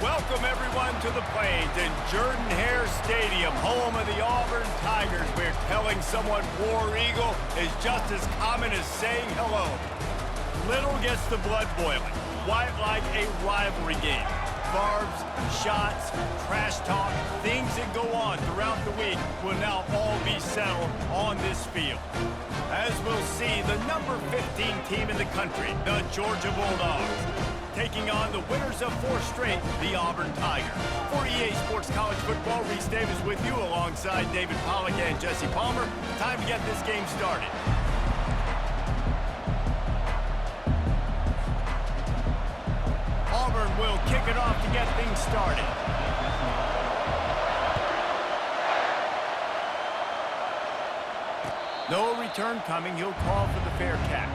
Welcome, everyone, to the Plains in Jordan-Hare Stadium, home of the Auburn Tigers, where telling someone War Eagle is just as common as saying hello. Little gets the blood boiling, quite like a rivalry game. Barbs, shots, trash talk, things that go on throughout the week will now all be settled on this field. As we'll see, the number 15 team in the country, the Georgia Bulldogs, taking on the winners of 4 straight, the Auburn Tigers. For EA Sports College Football, Reese Davis with you alongside David Pollack and Jesse Palmer. Time to get this game started. Auburn will kick it off to get things started. No return coming. He'll call for the fair catch.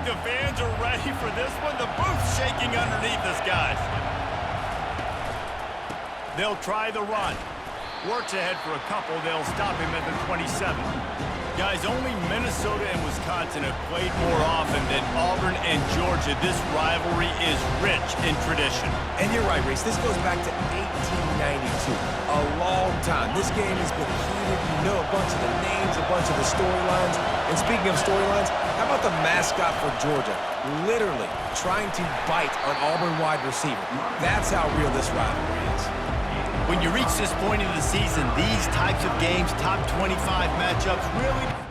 The fans are ready for this one. The booth's shaking underneath us, guys. They'll try the run. Works ahead for a couple. They'll stop him at the 27. Guys, only Minnesota and Wisconsin have played more often than Auburn and Georgia. This rivalry is rich in tradition. And you're right, Reese. This goes back to 1892. A long time. This game has been heated. You know a bunch of the names, a bunch of the storylines. And speaking of storylines, how about the mascot for Georgia? Literally trying to bite an Auburn wide receiver. That's how real this rivalry is. When you reach this point in the season, these types of games, top 25 matchups, really...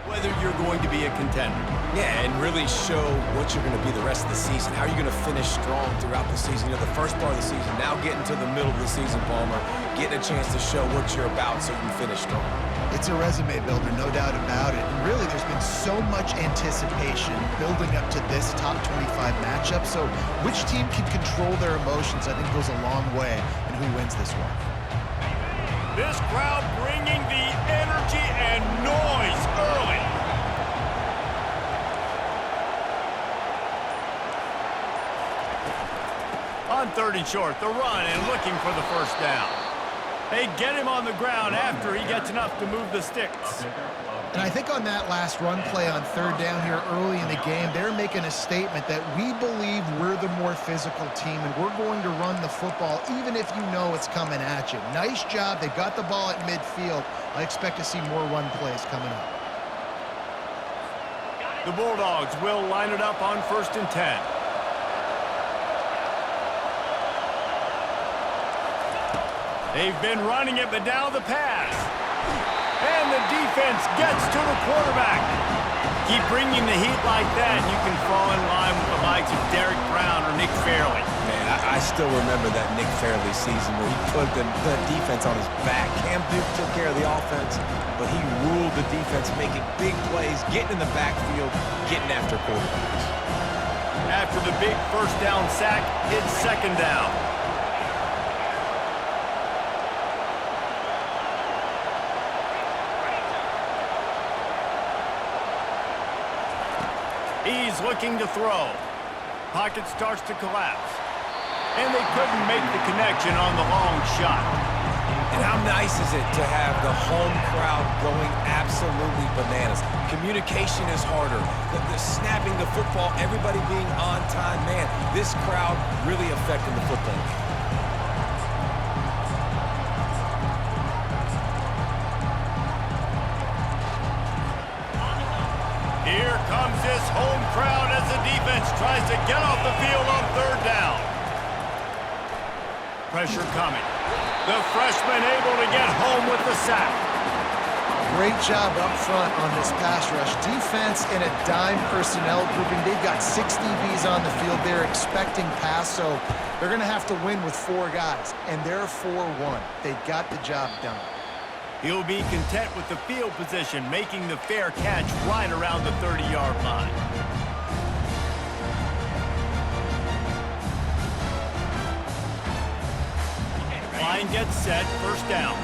whether you're going to be a contender. Yeah, and really show what you're going to be the rest of the season. How are you going to finish strong throughout the season? You know, the first part of the season, now getting to the middle of the season, Palmer, getting a chance to show what you're about so you can finish strong. It's a resume builder, no doubt about it. And really, there's been so much anticipation building up to this top 25 matchup. So which team can control their emotions, I think, goes a long way in who wins this one. This crowd bringing the energy and noise early. On 3rd and short, the run and looking for the first down. They get him on the ground after he gets enough to move the sticks. And I think on that last run play on 3rd down here early in the game, they're making a statement that we believe we're the more physical team and we're going to run the football even if you know it's coming at you. Nice job. They got the ball at midfield. I expect to see more run plays coming up. The Bulldogs will line it up on 1st and 10. They've been running it, but now the pass. And the defense gets to the quarterback. Keep bringing the heat like that, and you can fall in line with the likes of Derek Brown or Nick Fairley. Man, I still remember that Nick Fairley season where he put the defense on his back. Cam Duke took care of the offense, but he ruled the defense, making big plays, getting in the backfield, getting after quarterbacks. After the big first down sack, it's 2nd down. He's looking to throw. Pocket starts to collapse. And they couldn't make the connection on the long shot. And how nice is it to have the home crowd going absolutely bananas? Communication is harder. The snapping the football, everybody being on time. Man, this crowd really affecting the football game. Here comes this home crowd as the defense tries to get off the field on third down. Pressure coming. The freshman able to get home with the sack. Great job up front on this pass rush. Defense in a dime personnel grouping. They've got 6 DBs on the field. They're expecting pass, so they're going to have to win with 4 guys, and they're 4-1. They got the job done. He'll be content with the field position, making the fair catch right around the 30-yard line. Line gets set, first down.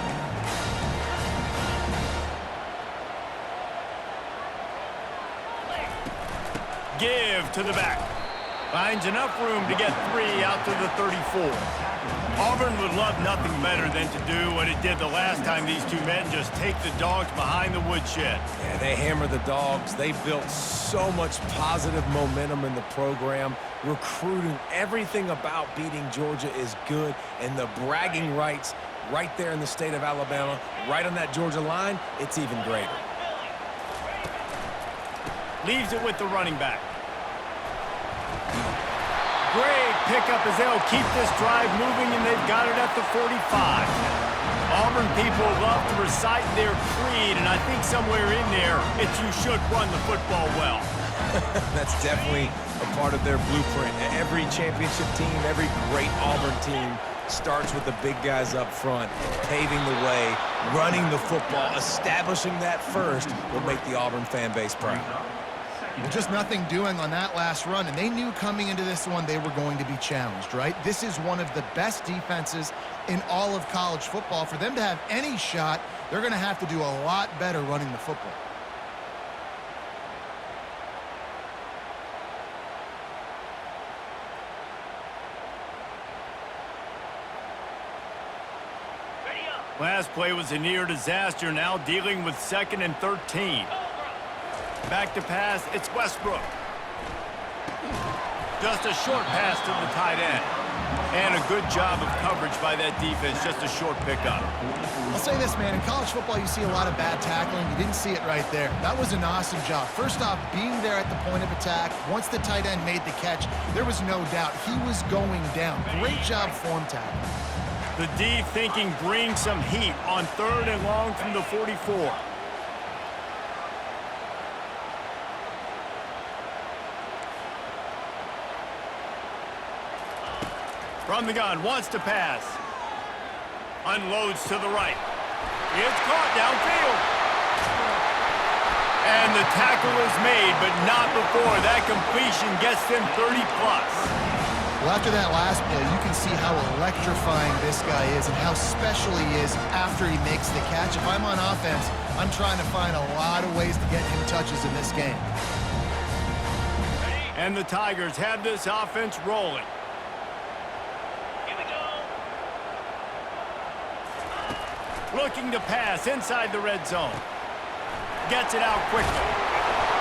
Give to the back. Finds enough room to get 3 out to the 34. Auburn would love nothing better than to do what it did the last time these two men just take the dogs behind the woodshed. Yeah, they hammer the dogs. They built so much positive momentum in the program. Recruiting, everything about beating Georgia is good, and the bragging rights right there in the state of Alabama, right on that Georgia line, it's even greater. Leaves it with the running back. Great pickup as they'll keep this drive moving, and they've got it at the 45. Auburn people love to recite their creed, and I think somewhere in there, it's you should run the football well. That's definitely a part of their blueprint. Every championship team, every great Auburn team starts with the big guys up front, paving the way, running the football, establishing that first will make the Auburn fan base proud. Well, just nothing doing on that last run, and they knew coming into this one they were going to be challenged, right? This is one of the best defenses in all of college football. For them to have any shot, they're going to have to do a lot better running the football. Last play was a near disaster, now dealing with 2nd and 13. Back to pass, it's Westbrook. Just a short pass to the tight end. And a good job of coverage by that defense, just a short pickup. I'll say this, man, in college football you see a lot of bad tackling. You didn't see it right there. That was an awesome job. First off, being there at the point of attack. Once the tight end made the catch, there was no doubt he was going down. Great job form tackling. The D thinking bring some heat on 3rd and long from the 44. From the gun, wants to pass. Unloads to the right. It's caught downfield. And the tackle is made, but not before that completion gets them 30-plus. Well, after that last play, you can see how electrifying this guy is and how special he is after he makes the catch. If I'm on offense, I'm trying to find a lot of ways to get him touches in this game. And the Tigers have this offense rolling. Looking to pass inside the red zone. Gets it out quickly.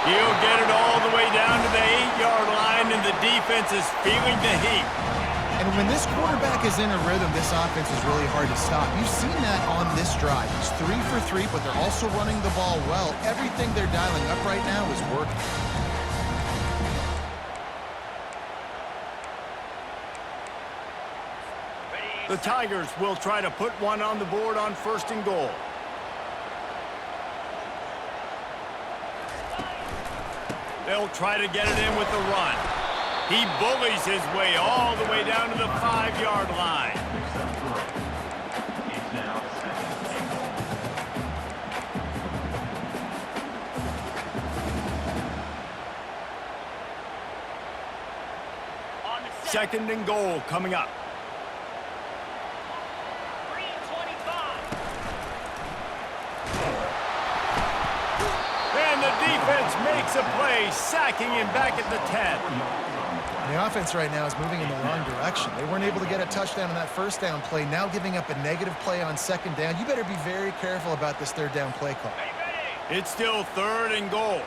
He'll get it all the way down to the 8-yard line, and the defense is feeling the heat. And when this quarterback is in a rhythm, this offense is really hard to stop. You've seen that on this drive. He's 3 for 3, but they're also running the ball well. Everything they're dialing up right now is working. The Tigers will try to put one on the board on 1st and goal. They'll try to get it in with the run. He bullies his way all the way down to the 5-yard line. Second and goal coming up. And the defense makes makes a play, sacking him back at the 10. The offense right now is moving in the wrong direction. They weren't able to get a touchdown on that first down play, now giving up a negative play on second down. You better be very careful about this third down play call. It's still 3rd and goal.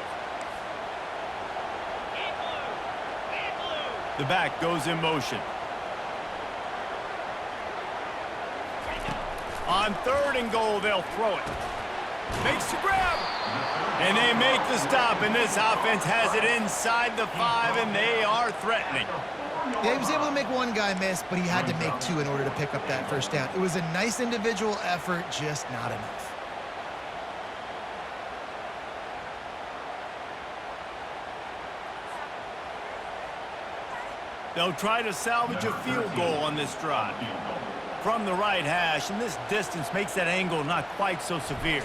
The back goes in motion. On 3rd and goal, they'll throw it. Makes the grab. And they make the stop, and this offense has it inside the 5, and they are threatening. Yeah, he was able to make one guy miss, but he had to make 2 in order to pick up that first down. It was a nice individual effort, just not enough. They'll try to salvage a field goal on this drive. From the right hash, and this distance makes that angle not quite so severe.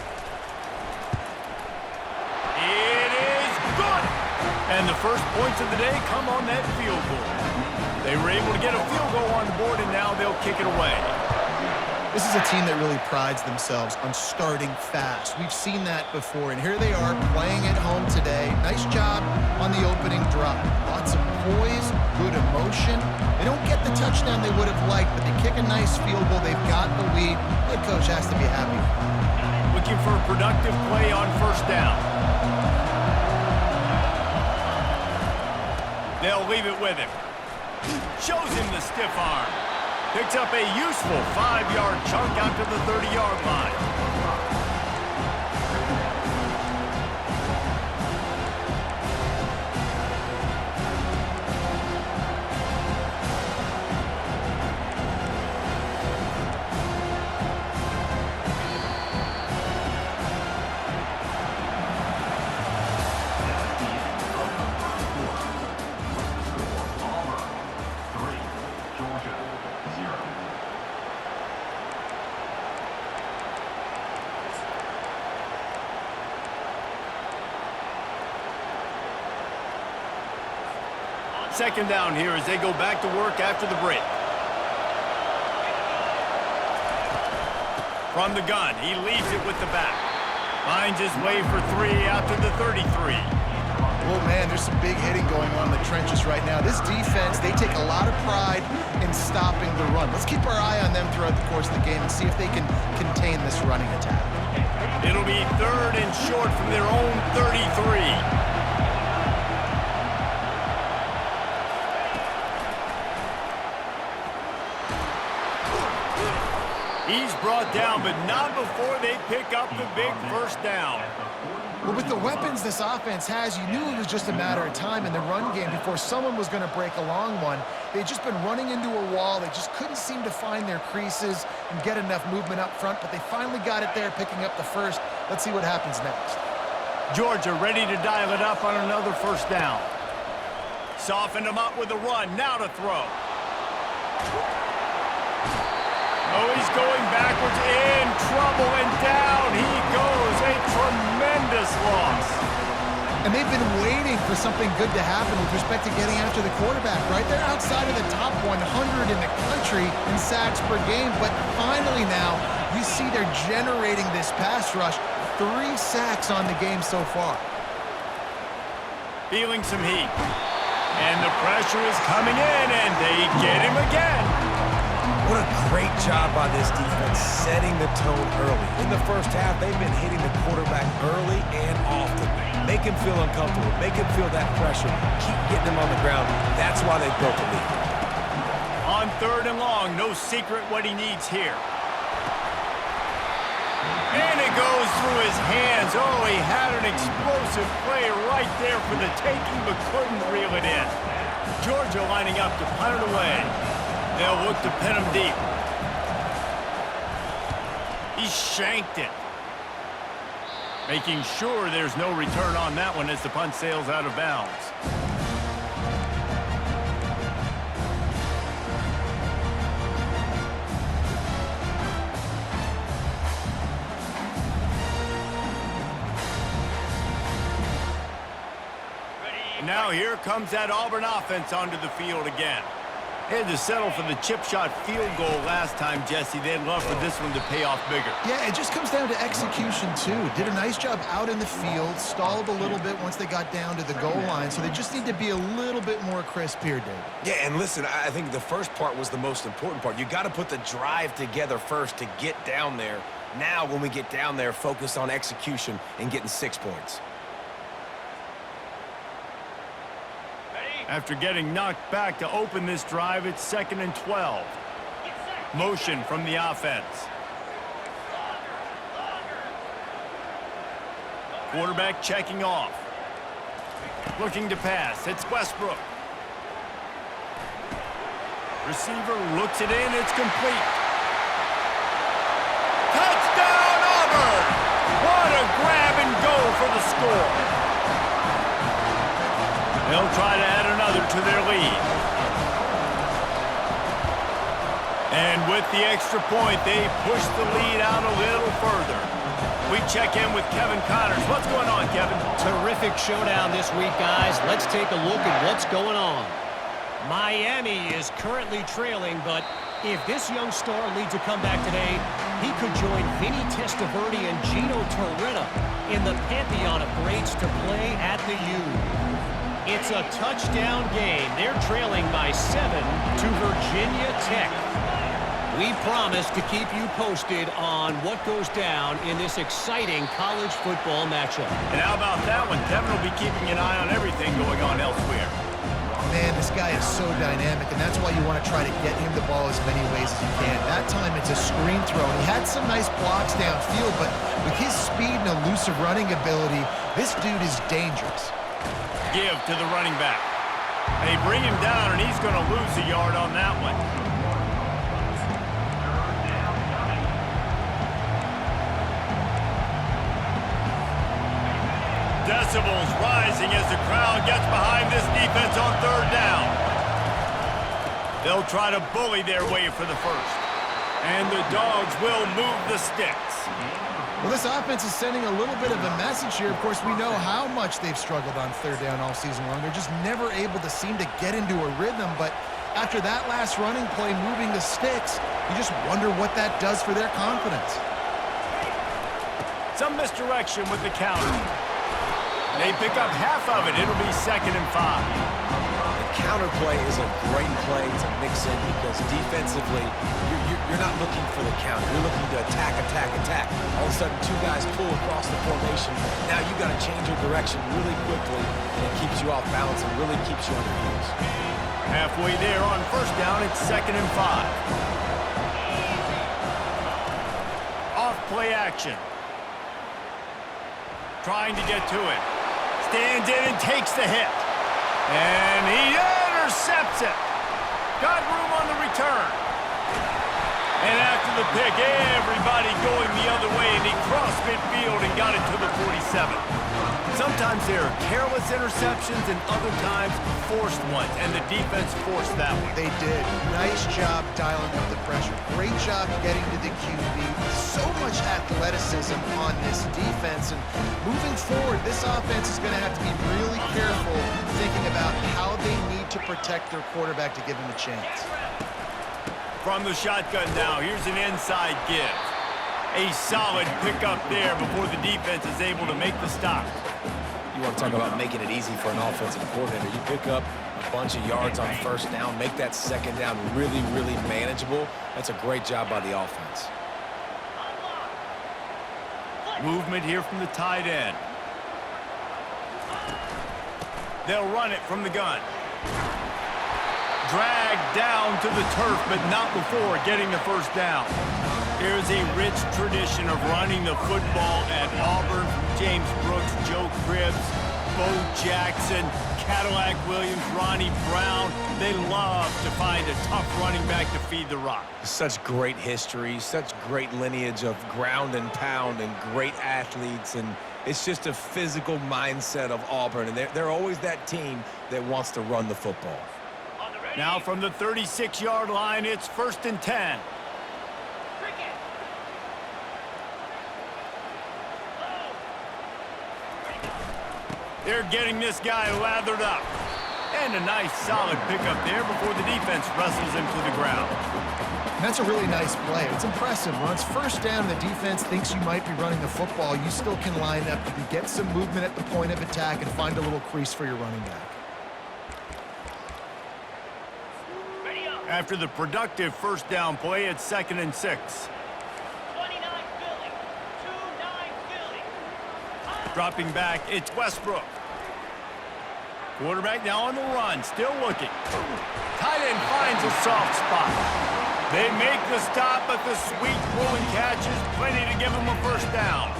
It is good! And the first points of the day come on that field goal. They were able to get a field goal on the board, and now they'll kick it away. This is a team that really prides themselves on starting fast. We've seen that before, and here they are playing at home today. Nice job on the opening drive. Lots of poise, good emotion. They don't get the touchdown they would have liked, but they kick a nice field goal. They've got the lead. Head coach has to be happy. Looking for a productive play on first down. They'll leave it with him. Shows him the stiff arm. Picks up a useful 5-yard chunk out to the 30-yard line. Second down here as they go back to work after the break. From the gun, he leaves it with the back. Finds his way for 3 out to the 33. Oh, man, there's some big hitting going on in the trenches right now. This defense, they take a lot of pride in stopping the run. Let's keep our eye on them throughout the course of the game and see if they can contain this running attack. It'll be 3rd and short from their own 33. He's brought down, but not before they pick up the big first down. Well, with the weapons this offense has, you knew it was just a matter of time in the run game before someone was going to break a long one. They'd just been running into a wall. They just couldn't seem to find their creases and get enough movement up front, but they finally got it there, picking up the first. Let's see what happens next. Georgia ready to dial it up on another first down. Softened him up with a run, now to throw. Oh, he's going backwards, in trouble, and down he goes. A tremendous loss. And they've been waiting for something good to happen with respect to getting after the quarterback, right? They're outside of the top 100 in the country in sacks per game, but finally now you see they're generating this pass rush. 3 sacks on the game so far. Feeling some heat. And the pressure is coming in, and they get him again. What a great job by this defense setting the tone early. In the first half, they've been hitting the quarterback early and often. Make him feel uncomfortable. Make him feel that pressure. Keep getting him on the ground. That's why they built the lead. On 3rd and long, no secret what he needs here. And it goes through his hands. Oh, he had an explosive play right there for the taking, but couldn't reel it in. Georgia lining up to punt it away. They'll look to pin him deep. He shanked it. Making sure there's no return on that one as the punt sails out of bounds. Now here comes that Auburn offense onto the field again. They had to settle for the chip shot field goal last time, Jesse. They'd love for this one to pay off bigger. Yeah, it just comes down to execution, too. Did a nice job out in the field, stalled a little bit once they got down to the goal line, so they just need to be a little bit more crisp here, David. Yeah, and listen, I think the first part was the most important part. You got to put the drive together first to get down there. Now, when we get down there, focus on execution and getting 6 points. After getting knocked back to open this drive, it's 2nd and 12. Motion from the offense. Quarterback checking off. Looking to pass. It's Westbrook. Receiver looks it in. It's complete. Touchdown, Auburn! What a grab and go for the score. They'll try to add another to their lead. And with the extra point, they push the lead out a little further. We check in with Kevin Connors. What's going on, Kevin? Terrific showdown this week, guys. Let's take a look at what's going on. Miami is currently trailing, but if this young star leads a comeback today, he could join Vinny Testaverde and Gino Torretta in the pantheon of greats to play at the U. It's a touchdown game. They're trailing by 7 to Virginia Tech. We promise to keep you posted on what goes down in this exciting college football matchup. And how about that one? Kevin will be keeping an eye on everything going on elsewhere. Man, this guy is so dynamic, and that's why you want to try to get him the ball as many ways as you can. That time, it's a screen throw, and he had some nice blocks downfield, but with his speed and elusive running ability, this dude is dangerous. Give to the running back. They bring him down, and he's going to lose a yard on that one. Decibels rising as the crowd gets behind this defense on 3rd down. They'll try to bully their way for the first. And the Dogs will move the sticks. Well, this offense is sending a little bit of a message here. Of course, we know how much they've struggled on 3rd down all season long. They're just never able to seem to get into a rhythm. But after that last running play, moving the sticks, you just wonder what that does for their confidence. Some misdirection with the counter. They pick up half of it. It'll be 2nd and 5. The counter play is a great play to mix in because defensively, you're not looking for the counter. You're looking to attack, attack, attack. All of a sudden, 2 guys pull across the formation. Now you got to change your direction really quickly, and it keeps you off balance and really keeps you on your heels. Halfway there on 1st down, it's 2nd and 5. Off play action. Trying to get to it. Stands in and takes the hit. And he intercepts it. Got room on the return. And after the pick, everybody going the other way, and he crossed midfield and got it to the 47. Sometimes there are careless interceptions, and other times forced ones, and the defense forced that one. They did. Nice job dialing up the pressure. Great job getting to the QB. So much athleticism on this defense. And moving forward, this offense is going to have to be really careful thinking about how they need to protect their quarterback to give him a chance. From the shotgun now, here's an inside give. A solid pickup there before the defense is able to make the stop. You want to talk about making it easy for an offensive coordinator. You pick up a bunch of yards on 1st down, make that 2nd down really, really manageable. That's a great job by the offense. Movement here from the tight end. They'll run it from the gun. Dragged down to the turf, but not before getting the 1st down. There's a rich tradition of running the football at Auburn. James Brooks, Joe Cribbs, Bo Jackson, Cadillac Williams, Ronnie Brown. They love to find a tough running back to feed the rock. Such great history, such great lineage of ground and pound and great athletes. And it's just a physical mindset of Auburn. And they're always that team that wants to run the football. Now from the 36-yard line, it's 1st and 10. They're getting this guy lathered up. And a nice solid pickup there before the defense wrestles him to the ground. And that's a really nice play. It's impressive. When it's first down and the defense thinks you might be running the football, you still can line up. You can get some movement at the point of attack and find a little crease for your running back. After the productive first down play, it's 2nd and 6. 29 Philly. 2-9 Philly. Dropping back, it's Westbrook. Quarterback now on the run, still looking. Tight end finds a soft spot. They make the stop, but the sweet pulling catch is plenty to give them a first down.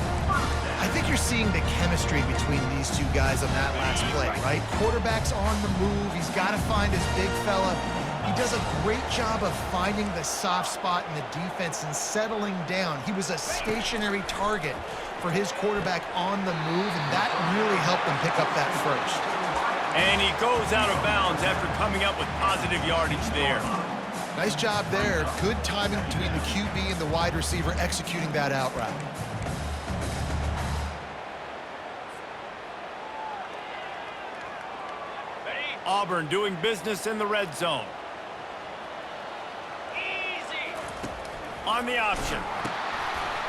I think you're seeing the chemistry between these two guys on that last play, right? Quarterback's on the move. He's got to find his big fella. He does a great job of finding the soft spot in the defense and settling down. He was a stationary target for his quarterback on the move, and that really helped them pick up that first. And he goes out of bounds after coming up with positive yardage there. Nice job there. Good timing between the QB and the wide receiver executing that out route. Auburn doing business in the red zone. Easy. On the option.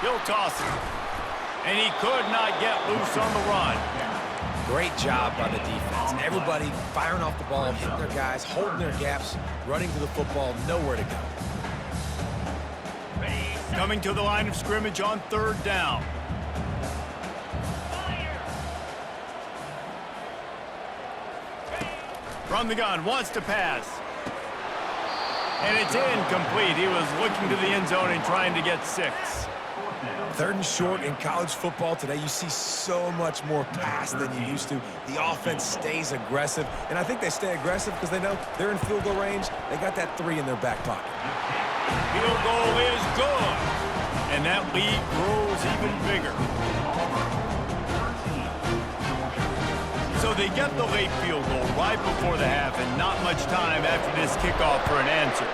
He'll toss it. And he could not get loose on the run. Great job by the defense. Everybody firing off the ball, hitting their guys, holding their gaps, running to the football, nowhere to go. Coming to the line of scrimmage on 3rd down. From the gun, wants to pass. And it's incomplete. He was looking to the end zone and trying to get 6. 3rd and short in college football today. You see so much more pass than you used to. The offense stays aggressive, and I think they stay aggressive because they know they're in field goal range. They got that 3 in their back pocket. Field goal is good, and that lead grows even bigger. So they get the late field goal right before the half, and not much time after this kickoff for an answer.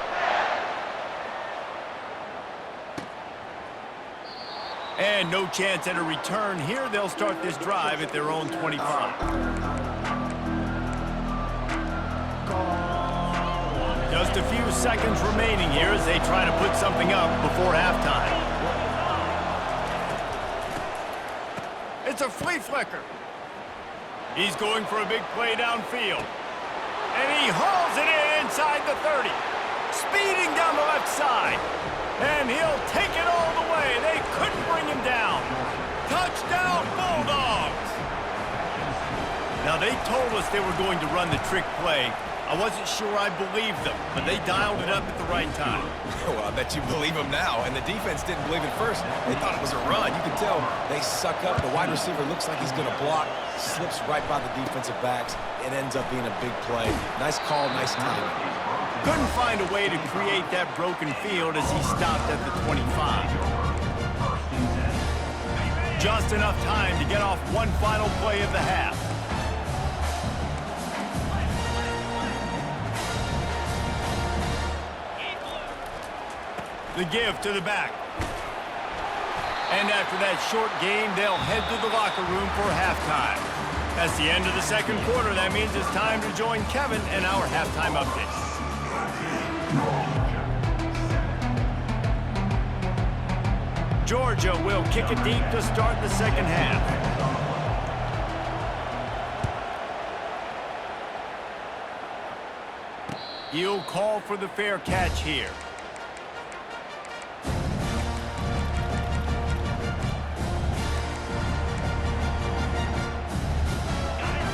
And no chance at a return here. They'll start this drive at their own 25. Just a few seconds remaining here as they try to put something up before halftime. It's a flea flicker. He's going for a big play downfield. And he hauls it in inside the 30. Speeding down the left side. And he'll take it all the way. They couldn't bring him down. Touchdown, Bulldogs! Now, they told us they were going to run the trick play. I wasn't sure I believed them, but they dialed it up at the right time. Well, I bet you believe them now. And the defense didn't believe it first. They thought it was a run. You can tell they suck up. The wide receiver looks like he's going to block. Slips right by the defensive backs. It ends up being a big play. Nice call, nice timing. Couldn't find a way to create that broken field as he stopped at the 25. Just enough time to get off one final play of the half. The give to the back. And after that short game, they'll head to the locker room for halftime. That's the end of the 2nd quarter. That means it's time to join Kevin and our halftime update. Georgia will kick it deep to start the 2nd half. He'll call for the fair catch here.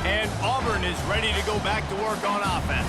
And Auburn is ready to go back to work on offense.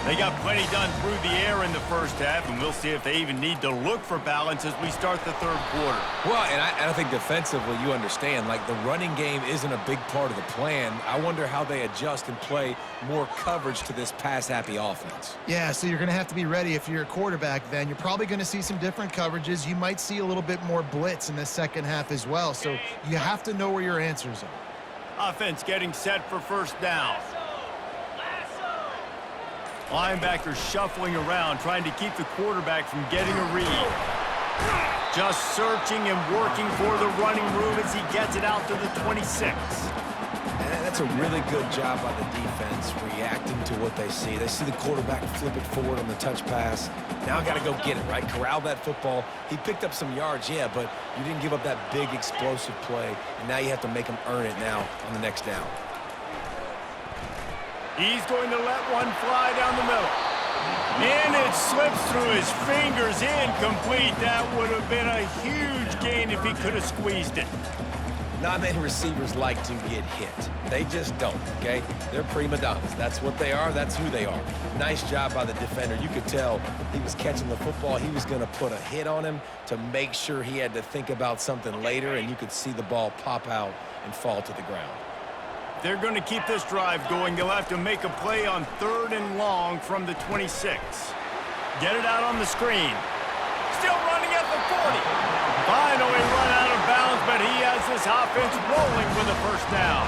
They got plenty done through the air in the first half, and we'll see if they even need to look for balance as we start the 3rd quarter. Well, and I think defensively, you understand, like the running game isn't a big part of the plan. I wonder how they adjust and play more coverage to this pass-happy offense. Yeah, so you're going to have to be ready if you're a quarterback then. You're probably going to see some different coverages. You might see a little bit more blitz in the 2nd half as well, so you have to know where your answers are. Offense getting set for first down. Linebackers shuffling around, trying to keep the quarterback from getting a read. Just searching and working for the running room as he gets it out to the 26. That's That's a really good job by the defense, reacting to what they see. They see the quarterback flip it forward on the touch pass. Now I got to go get it, right? Corral that football. He picked up some yards, yeah, but you didn't give up that big explosive play, and now you have to make him earn it now on the next down. He's going to let one fly down the middle. And it slips through his fingers, incomplete. That would have been a huge gain if he could have squeezed it. Not many receivers like to get hit. They just don't, okay? They're prima donnas. That's what they are. That's who they are. Nice job by the defender. You could tell he was catching the football. He was going to put a hit on him to make sure he had to think about something later, and you could see the ball pop out and fall to the ground. They're going to keep this drive going. They'll have to make a play on 3rd and long from the 26. Get it out on the screen. Still running at the 40. Finally run out of bounds, but he has this offense rolling with a first down.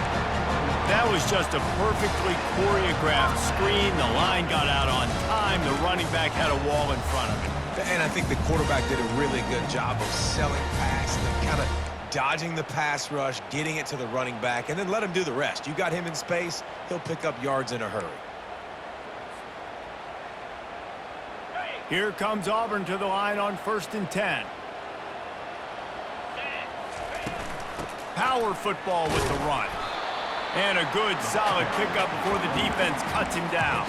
That was just a perfectly choreographed screen. The line got out on time. The running back had a wall in front of him. And I think the quarterback did a really good job of selling past and kind of dodging the pass rush, getting it to the running back, and then let him do the rest. You got him in space, he'll pick up yards in a hurry. Here comes Auburn to the line on 1st and 10. Power football with the run. And a good, solid pickup before the defense cuts him down.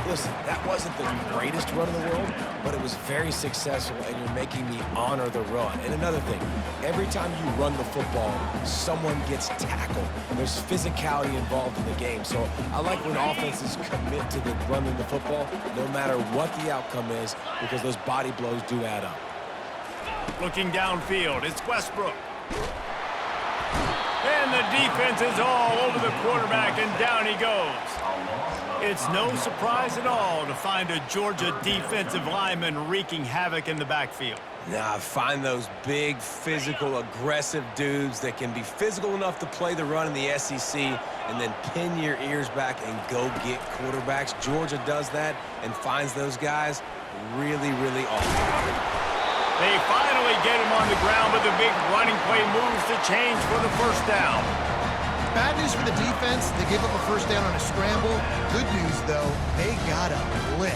Listen, that wasn't the greatest run in the world, but it was very successful, and you're making me honor the run. And another thing, every time you run the football, someone gets tackled. There's physicality involved in the game. So I like when offenses commit to the running the football, no matter what the outcome is, because those body blows do add up. Looking downfield, it's Westbrook. And the defense is all over the quarterback, and down he goes. It's no surprise at all to find a Georgia defensive lineman wreaking havoc in the backfield. Now, I find those big, physical, aggressive dudes that can be physical enough to play the run in the SEC and then pin your ears back and go get quarterbacks. Georgia does that and finds those guys really, really often. They finally get him on the ground, but the big running play moves the change for the first down. Bad news for the defense. They gave up a first down on a scramble. Good news, though, they got a blitz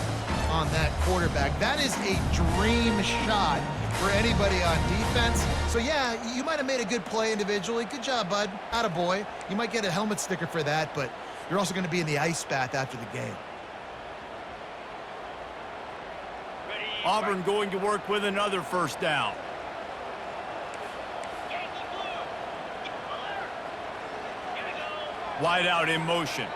on that quarterback. That is a dream shot for anybody on defense. So, yeah, you might have made a good play individually. Good job, bud. Attaboy. You might get a helmet sticker for that, but you're also going to be in the ice bath after the game. Auburn going to work with another first down. Wide out in motion.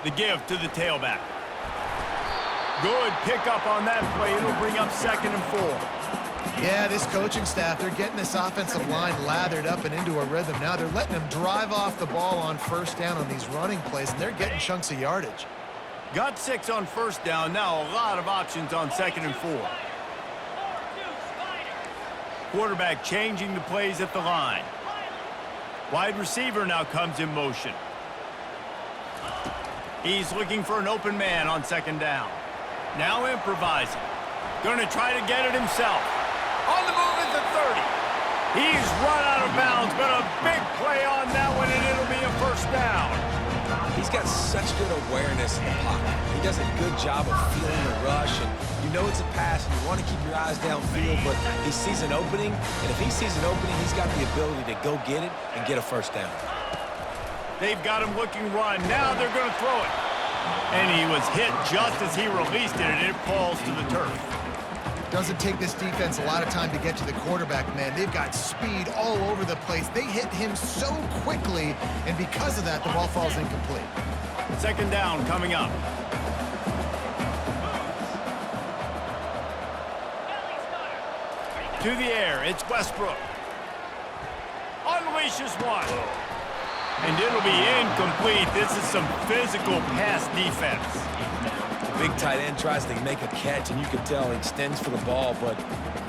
The give to the tailback. Good pickup on that play. It'll bring up 2nd and 4. Yeah, this coaching staff, they're getting this offensive line lathered up and into a rhythm. Now they're letting them drive off the ball on first down on these running plays, and they're getting chunks of yardage. Got 6 on first down. Now a lot of options on 2nd and 4. Quarterback changing the plays at the line. Wide receiver now comes in motion. He's looking for an open man on 2nd down. Now improvising. Going to try to get it himself. On the move at the 30. He's run out of bounds, but a big play on that one, and it'll be a first down. He's got such good awareness in the pocket. He does a good job of feeling the rush, and you know it's a pass, and you want to keep your eyes downfield, but he sees an opening, and if he sees an opening, he's got the ability to go get it and get a first down. They've got him looking run. Now they're going to throw it. And he was hit just as he released it, and it falls to the turf. Doesn't take this defense a lot of time to get to the quarterback, man. They've got speed all over the place. They hit him so quickly, and because of that, the ball falls incomplete. 2nd down coming up. To the air, it's Westbrook. Unleashes one. And it'll be incomplete. This is some physical pass defense. The big tight end tries to make a catch, and you can tell he extends for the ball, but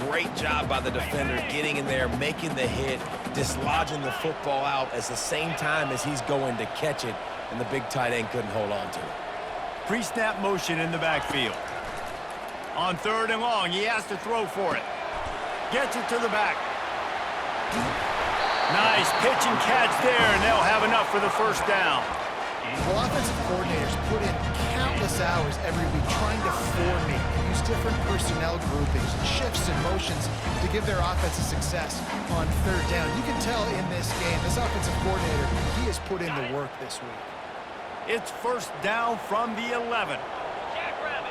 great job by the defender getting in there, making the hit, dislodging the football out at the same time as he's going to catch it, and the big tight end couldn't hold on to it. Pre-snap motion in the backfield. On 3rd and long, he has to throw for it. Gets it to the back. Nice pitch and catch there, and they'll have enough for the first down. Well, offensive coordinators put in countless hours every week trying to formate and use different personnel groupings, shifts, and motions to give their offensive success on third down. You can tell in this game, this offensive coordinator, he has put in the work this week. It's first down from the 11. Jackrabbit.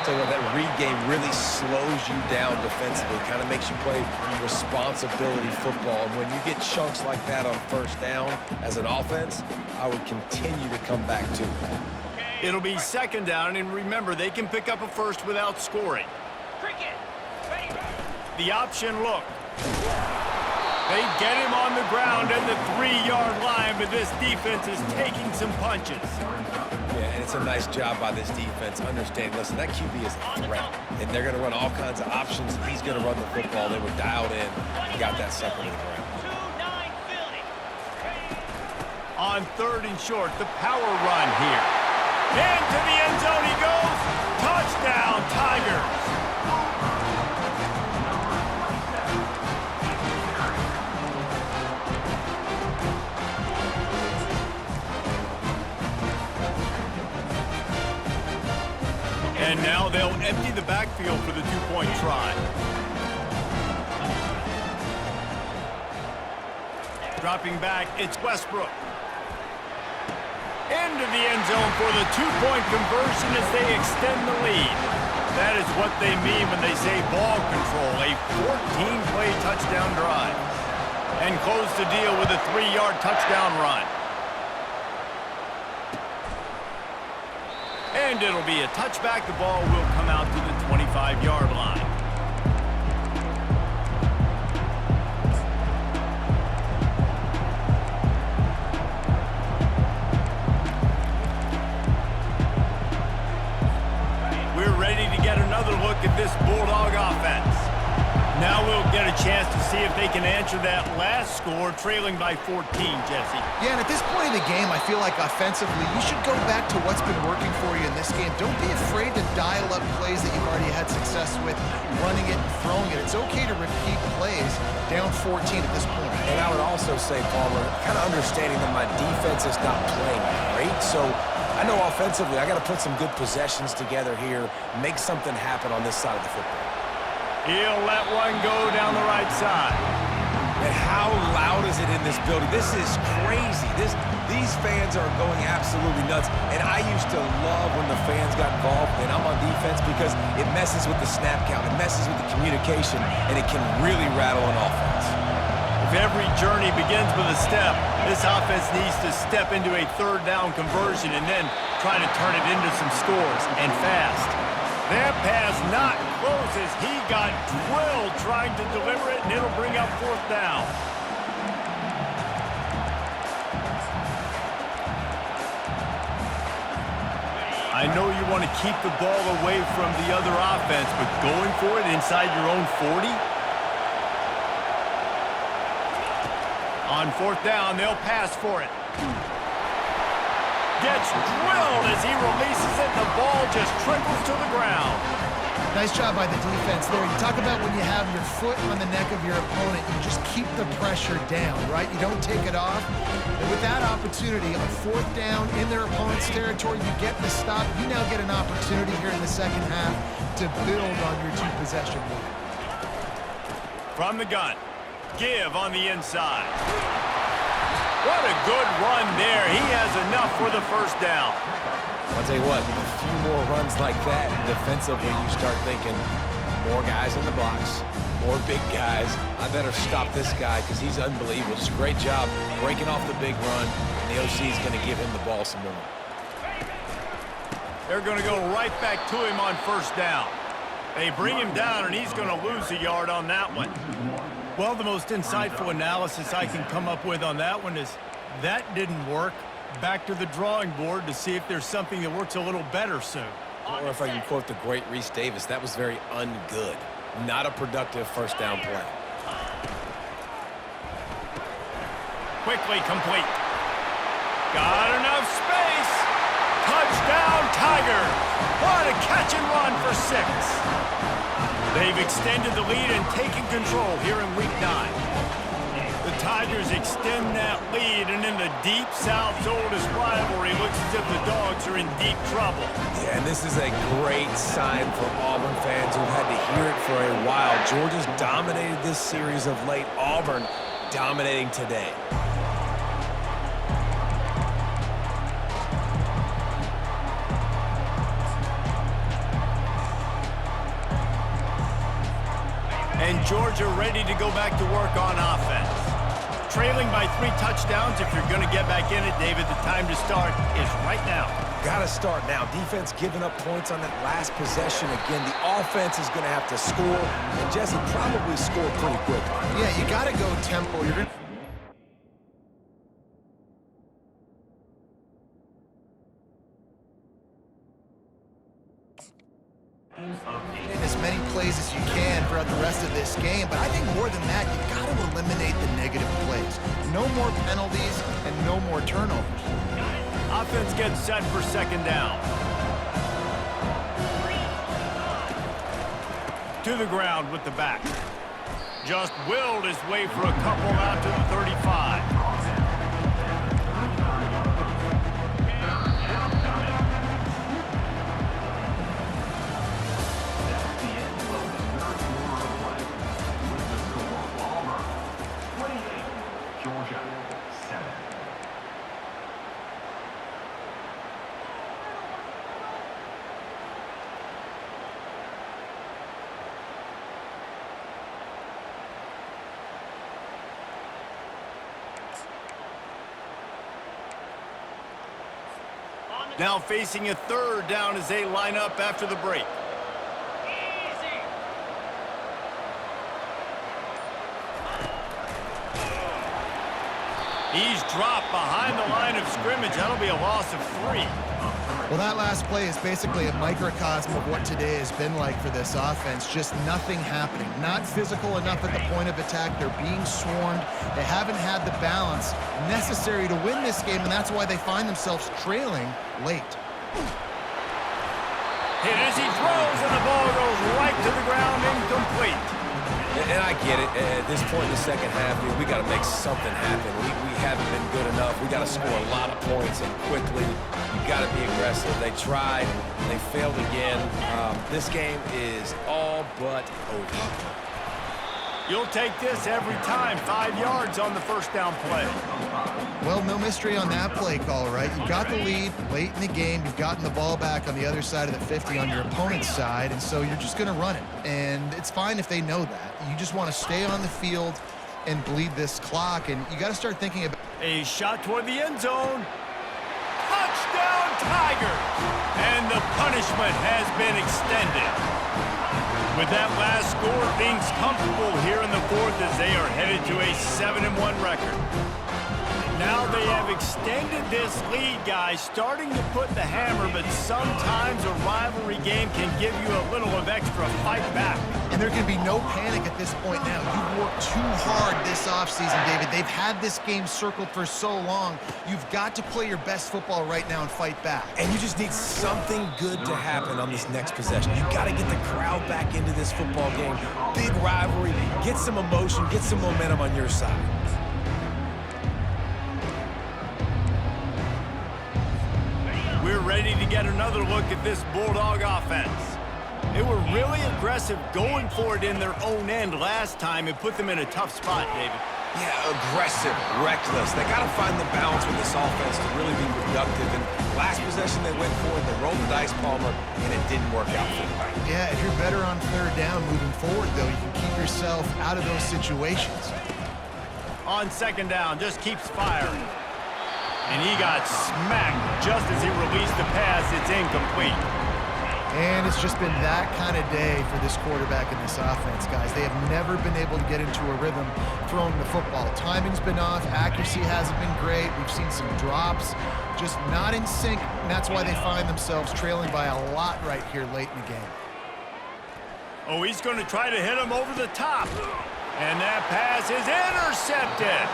Tell you what, that read game really slows you down defensively, kind of makes you play responsibility football. And when you get chunks like that on first down as an offense, I would continue to come back to it. It'll be second down, and remember, they can pick up a first without scoring. Cricket. Ready. The option look. They get him on the ground at the 3-yard line, but this defense is taking some punches. Yeah, and it's a nice job by this defense. Understand, listen, that QB is a threat, and they're going to run all kinds of options, and he's going to run the football. They were dialed in and got that sucker to the ground. 2-9 Philly. On third and short, the power run here. Into the end zone he goes. Touchdown, Tigers. And now they'll empty the backfield for the two-point try. Dropping back, it's Westbrook. Into the end zone for the two-point conversion as they extend the lead. That is what they mean when they say ball control, a 14-play touchdown drive. And close the deal with a 3-yard touchdown run. And it'll be a touchback. The ball will come out to the 25-yard line. We're ready to get another look at this Bulldog offense. Now we'll get a chance to see if they can answer that last score, trailing by 14, Jesse. Yeah, and at this point in the game, I feel like offensively, you should go back to what's been working for you in this game. Don't be afraid to dial up plays that you've already had success with, running it and throwing it. It's okay to repeat plays down 14 at this point. And I would also say, Palmer, kind of understanding that my defense is not playing great, so I know offensively I got to put some good possessions together here, make something happen on this side of the football. He'll let one go down the right side. And how loud is it in this building? This is crazy. These fans are going absolutely nuts. And I used to love when the fans got involved, and I'm on defense because it messes with the snap count, it messes with the communication, and it can really rattle an offense. If every journey begins with a step, this offense needs to step into a third down conversion and then try to turn it into some scores, and fast. That pass not close as he got drilled trying to deliver it, and it'll bring up fourth down. I know you want to keep the ball away from the other offense, but going for it inside your own 40? On fourth down, they'll pass for it. Gets drilled as he releases it. The ball just trickles to the ground. Nice job by the defense there. You talk about when you have your foot on the neck of your opponent, you just keep the pressure down, right? You don't take it off. And with that opportunity on fourth down in their opponent's territory, you get the stop. You now get an opportunity here in the second half to build on your two-possession lead. From the gun, give on the inside. What a good run there. He has enough for the first down. I'll tell you what, a few more runs like that, and defensively you start thinking, more guys in the box, more big guys. I better stop this guy because he's unbelievable. It's a great job breaking off the big run, and the OC is going to give him the ball some more. They're going to go right back to him on first down. They bring him down, and he's going to lose a yard on that one. Well, the most insightful analysis I can come up with on that one is that didn't work. Back to the drawing board to see if there's something that works a little better soon. Or if I can quote the great Reese Davis, that was very ungood. Not a productive first down play. Quickly complete. Got enough space. Touchdown, Tigers. What a catch and run for 6. They've extended the lead and taken control here in Week 9. The Tigers extend that lead, and in the Deep South's oldest rivalry, it looks as if the Dogs are in deep trouble. Yeah, and this is a great sign for Auburn fans who had to hear it for a while. Georgia's dominated this series of late. Auburn dominating today. And Georgia ready to go back to work on offense. Trailing by 3 touchdowns. If you're going to get back in it, David, the time to start is right now. Got to start now. Defense giving up points on that last possession. Again, the offense is going to have to score, and Jesse probably score pretty quickly. Yeah, you got to go tempo. You're going to... as many plays as you can throughout the rest of this game, but I think more than that, you got to eliminate the negative plays. No more penalties and no more turnovers. Offense gets set for second down. To the ground with the back. Just willed his way for a couple out to the 35. Now facing a third down as they line up after the break. Easy. He's dropped behind the line of scrimmage. That'll be a loss of 3. Well, that last play is basically a microcosm of what today has been like for this offense. Just nothing happening. Not physical enough at the point of attack. They're being swarmed. They haven't had the balance necessary to win this game, and that's why they find themselves trailing late. Hit as he throws, and the ball goes right to the ground, incomplete. And I get it. At this point in the second half, we got to make something happen. We haven't been good enough. We got to score a lot of points and quickly. You got to be aggressive. They tried. They failed again. This game is all but over. You'll take this every time. 5 yards on the first down play. Well, no mystery on that play call, right? You've got the lead late in the game. You've gotten the ball back on the other side of the 50 on your opponent's side, and so you're just going to run it. And it's fine if they know that. You just want to stay on the field and bleed this clock, and you got to start thinking about... A shot toward the end zone. Touchdown, Tigers! And the punishment has been extended. With that last score, things comfortable here in the fourth as they are headed to a 7-1 record. Now they have extended this lead, guys, starting to put the hammer, but sometimes a rivalry game can give you a little of extra fight back. And there can be no panic at this point now. You've worked too hard this offseason, David. They've had this game circled for so long. You've got to play your best football right now and fight back. And you just need something good to happen on this next possession. You got to get the crowd back into this football game. Big rivalry. Get some emotion. Get some momentum on your side. We're ready to get another look at this Bulldog offense. They were really aggressive going for it in their own end last time. It put them in a tough spot, David. Yeah, aggressive, reckless. They got to find the balance with this offense to really be productive. And last possession they went for it, they rolled the dice, Palmer, and it didn't work out for them. Yeah, if you're better on third down moving forward, though, you can keep yourself out of those situations. On second down, just keeps firing. And he got smacked just as he released the pass. It's incomplete. And it's just been that kind of day for this quarterback and this offense, guys. They have never been able to get into a rhythm throwing the football. Timing's been off. Accuracy hasn't been great. We've seen some drops. Just not in sync, and that's why they find themselves trailing by a lot right here late in the game. Oh, he's going to try to hit him over the top. And that pass is intercepted.